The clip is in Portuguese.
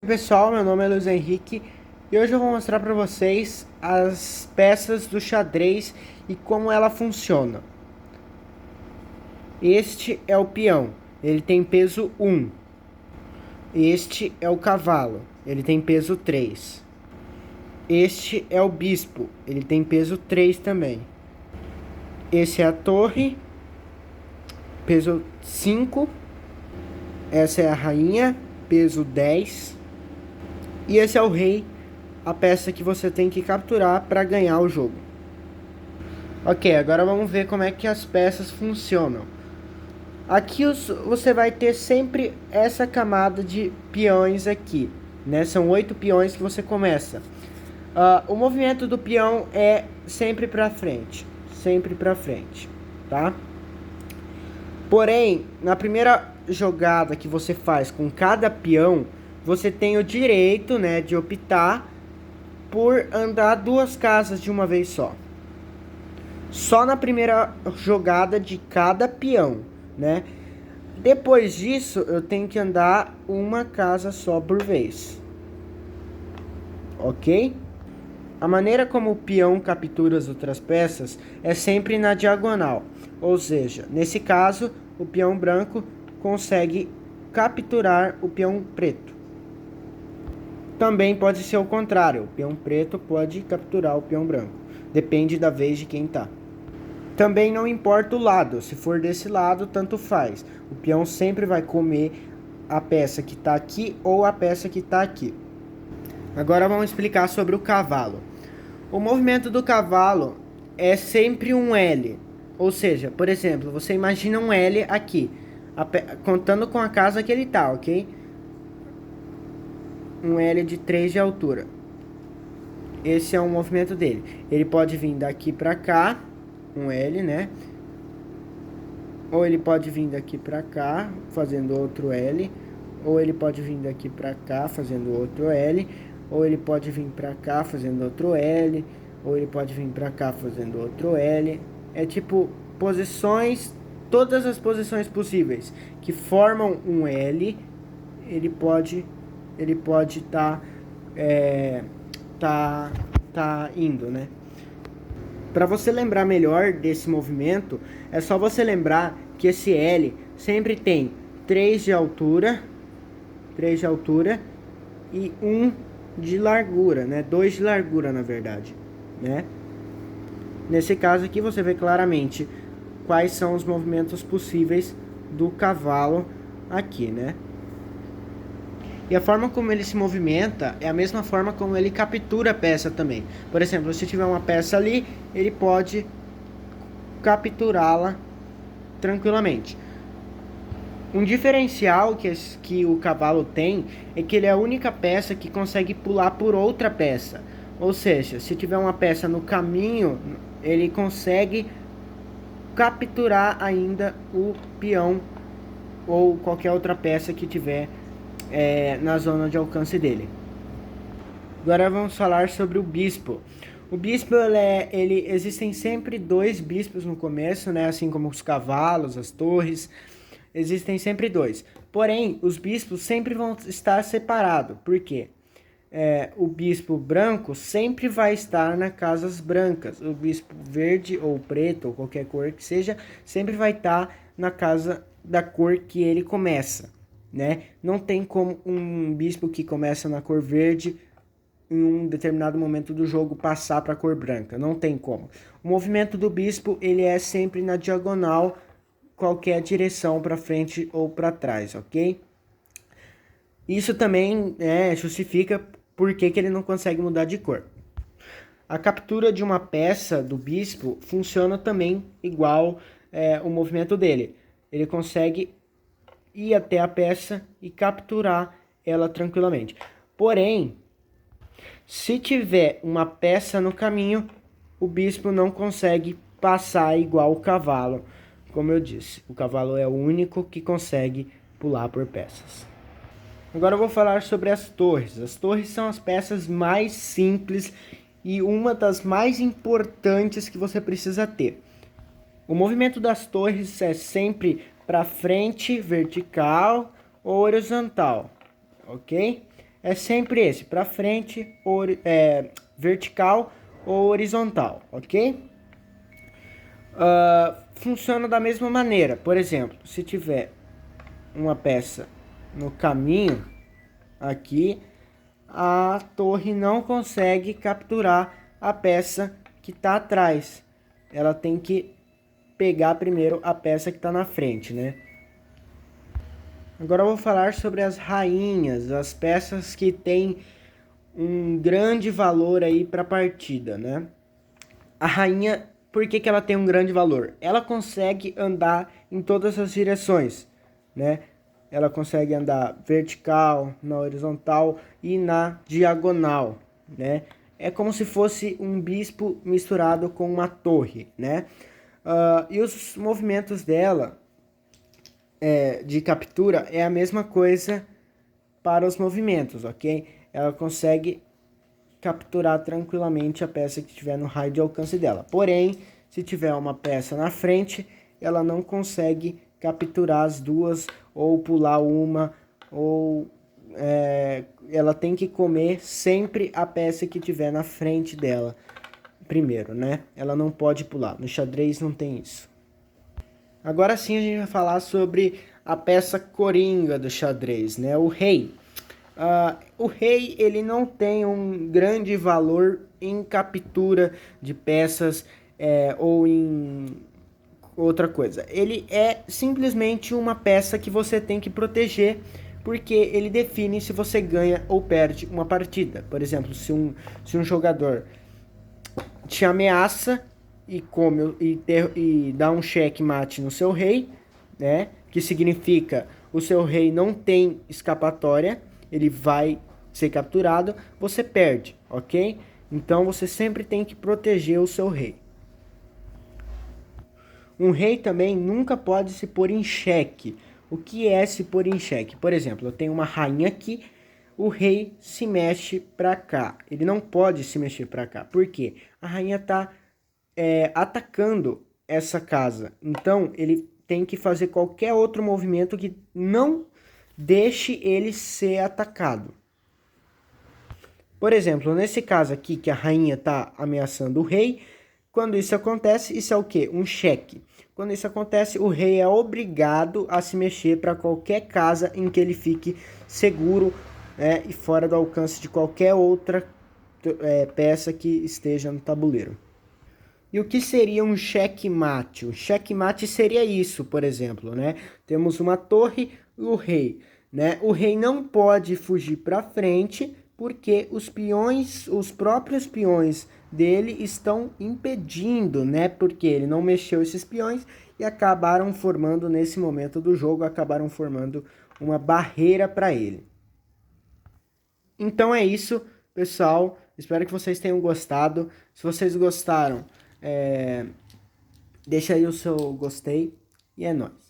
Pessoal, meu nome é Luiz Henrique e hoje eu vou mostrar para vocês as peças do xadrez e como ela funciona. Este é o peão, ele tem peso 1. Este é o cavalo, ele tem peso 3. Este é o bispo, ele tem peso 3 também. Esse é a torre, peso 5. Essa é a rainha, peso 10. E esse é o rei, a peça que você tem que capturar para ganhar o jogo. Ok, agora vamos ver como é que as peças funcionam. Aqui você vai ter sempre essa camada de peões aqui, né? São 8 peões que você começa. O movimento do peão é sempre para frente, tá? Porém, na primeira jogada que você faz com cada peão, você tem o direito, né, de optar por andar 2 casas de uma vez só. Só na primeira jogada de cada peão, né? Depois disso, eu tenho que andar uma casa só por vez. Ok? A maneira como o peão captura as outras peças é sempre na diagonal. Ou seja, nesse caso, o peão branco consegue capturar o peão preto. Também pode ser o contrário, o peão preto pode capturar o peão branco. Depende da vez de quem tá. Também não importa o lado, se for desse lado, tanto faz. O peão sempre vai comer a peça que tá aqui ou a peça que tá aqui. Agora vamos explicar sobre o cavalo. O movimento do cavalo é sempre um L. Ou seja, por exemplo, você imagina um L aqui, contando com a casa que ele tá, ok? Um L de 3 de altura. Esse é o movimento dele. Ele pode vir daqui pra cá, um L, né? Ou ele pode vir daqui pra cá, fazendo outro L. Ou ele pode vir daqui pra cá, fazendo outro L. Ou ele pode vir pra cá, fazendo outro L. Ou ele pode vir pra cá, fazendo outro L. É tipo posições, todas as posições possíveis que formam um L, ele pode tá indo, né? Para você lembrar melhor desse movimento, é só você lembrar que esse L sempre tem 3 de altura e 1 de largura, né? 2 de largura, na verdade, né? Nesse caso aqui você vê claramente quais são os movimentos possíveis do cavalo aqui, né? E a forma como ele se movimenta é a mesma forma como ele captura a peça também. Por exemplo, se tiver uma peça ali, ele pode capturá-la tranquilamente. Um diferencial que o cavalo tem é que ele é a única peça que consegue pular por outra peça. Ou seja, se tiver uma peça no caminho, ele consegue capturar ainda o peão ou qualquer outra peça que tiver na zona de alcance dele. Agora vamos falar sobre o bispo. O bispo, existem sempre 2 bispos no começo, né? Assim como os cavalos, as torres, existem sempre 2. Porém, os bispos sempre vão estar separados. Por quê? O bispo branco sempre vai estar nas casas brancas. O bispo verde ou preto, ou qualquer cor que seja, sempre vai estar na casa da cor que ele começa, né? Não tem como um bispo que começa na cor verde em um determinado momento do jogo passar para a cor branca, não tem como. O movimento do bispo, ele é sempre na diagonal, qualquer direção, para frente ou para trás, ok? Isso também justifica por que ele não consegue mudar de cor. A captura de uma peça do bispo funciona também igual o movimento dele. Ele consegue ir até a peça e capturar ela tranquilamente. Porém, se tiver uma peça no caminho, o bispo não consegue passar igual o cavalo. Como eu disse, o cavalo é o único que consegue pular por peças. Agora eu vou falar sobre as torres. As torres são as peças mais simples e uma das mais importantes que você precisa ter. O movimento das torres é sempre para frente, vertical ou horizontal, ok? é sempre esse, para frente, vertical ou horizontal, ok? Funciona da mesma maneira. Por exemplo, se tiver uma peça no caminho aqui, a torre não consegue capturar a peça que está atrás. Ela tem que pegar primeiro a peça que está na frente, né? Agora eu vou falar sobre as rainhas, as peças que têm um grande valor aí para a partida, né? A rainha, por que que ela tem um grande valor? Ela consegue andar em todas as direções, né? Ela consegue andar vertical, na horizontal e na diagonal, né? É como se fosse um bispo misturado com uma torre, né? E os movimentos dela de captura é a mesma coisa para os movimentos, ok? Ela consegue capturar tranquilamente a peça que estiver no raio de alcance dela. Porém, se tiver uma peça na frente, ela não consegue capturar as duas ou pular uma, ou ela tem que comer sempre a peça que tiver na frente dela primeiro, né? Ela não pode pular. No xadrez não tem isso. Agora sim a gente vai falar sobre a peça coringa do xadrez, né? O rei. O rei ele não tem um grande valor em captura de peças ou em outra coisa. Ele é simplesmente uma peça que você tem que proteger, porque ele define se você ganha ou perde uma partida. Por exemplo, se um jogador te ameaça e dá um checkmate no seu rei, né? Que significa o seu rei não tem escapatória, ele vai ser capturado, você perde, ok? Então você sempre tem que proteger o seu rei. Um rei também nunca pode se pôr em xeque. O que é se pôr em xeque? Por exemplo, eu tenho uma rainha aqui, o rei se mexe para cá. Ele não pode se mexer para cá. Por quê? A rainha está atacando essa casa. Então, ele tem que fazer qualquer outro movimento que não deixe ele ser atacado. Por exemplo, nesse caso aqui, que a rainha está ameaçando o rei, quando isso acontece, isso é o quê? Um cheque. Quando isso acontece, o rei é obrigado a se mexer para qualquer casa em que ele fique seguro e fora do alcance de qualquer outra peça que esteja no tabuleiro. E o que seria um checkmate? O checkmate seria isso, por exemplo, né? Temos uma torre e o rei, né? O rei não pode fugir para frente porque os próprios peões dele estão impedindo, né? Porque ele não mexeu esses peões e acabaram formando nesse momento do jogo, acabaram formando uma barreira para ele. Então é isso, pessoal. Espero que vocês tenham gostado. Se vocês gostaram, deixa aí o seu gostei e é nóis.